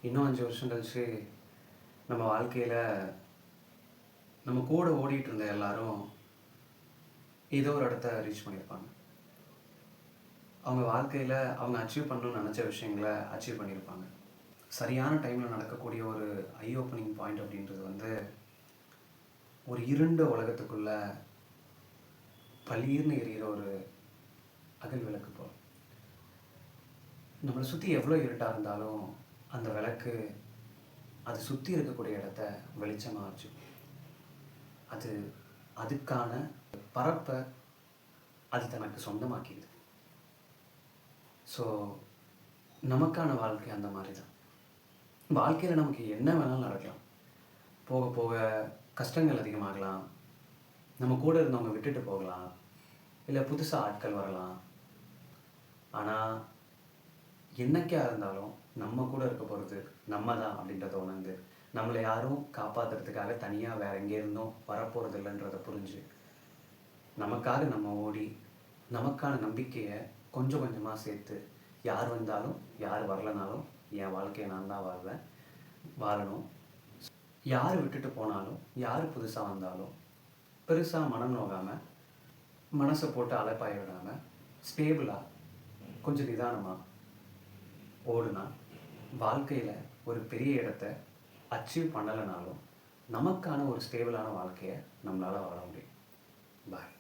இன்னும் 5 வருஷம் கழிச்சு நம்ம வாழ்க்கையில நம்ம கூட ஓடிட்டு இருந்த எல்லாரும் ஏதோ ஒரு இடத்த ரீச் பண்ணியிருப்பாங்க. அவங்க வாழ்க்கையில அவங்க அச்சீவ் பண்ணணும்னு நெனச்ச விஷயங்கள அச்சீவ் பண்ணியிருப்பாங்க. சரியான டைம்ல நடக்கக்கூடிய ஒரு ஐ ஓப்பனிங் பாயிண்ட் அப்படின்றது வந்து, ஒரு இருண்ட உலகத்துக்குள்ள பளீர்னு எரியிற ஒரு அகல் விளக்கு போல. நம்மள சுத்தி எவ்வளோ இருட்டா இருந்தாலும், அந்த விளக்கு அது சுத்தி இருக்கக்கூடிய இடத்த வெளிச்சமா வச்சுக்கும். அது அதுக்கான பரப்ப அது தனக்கு சொந்தமாக்கிடுது. ஸோ, நமக்கான வாழ்க்கை அந்த மாரி தான். வாழ்க்கையில நமக்கு என்ன வேணாலும் நடக்கலாம். போக போக கஷ்டங்கள் அதிகமாகலாம். நம்ம கூட இருந்தவங்க விட்டுட்டு போகலாம். இல்ல புதுசா ஆட்கள் வரலாம். ஆனா, என்னைக்கா இருந்தாலும் நம்ம கூட இருக்க போறது நம்ம தான் அப்படின்றத உணர்ந்து, நம்மள யாரும் காப்பாத்துறதுக்காக தனியா வேற எங்கேருந்தும் வரப்போறதில்லன்றத புரிஞ்சு, நமக்காக நம்ம ஓடி, நமக்கான நம்பிக்கைய கொஞ்சம் கொஞ்சமா சேர்த்து, யார் வந்தாலும், யார் வரலனாலும், என் வாழ்க்கைய நான் தான் வாழ்வேன். வாழணும். யார் விட்டுட்டு போனாலும், யார் புதுசா வந்தாலும், பெருசா மனம் நோகாம, மனச போட்டு அலைப்பாய விடாம, ஸ்டேபிளா, கொஞ்சம் நிதானமா ஓடுனா, வாழ்க்கையில ஒரு பெரிய இடத்த அச்சீவ் பண்ணலனாலும், நமக்கான ஒரு ஸ்டேபிளான வாழ்க்கைய நம்மளால வாழ முடியும். பாய்.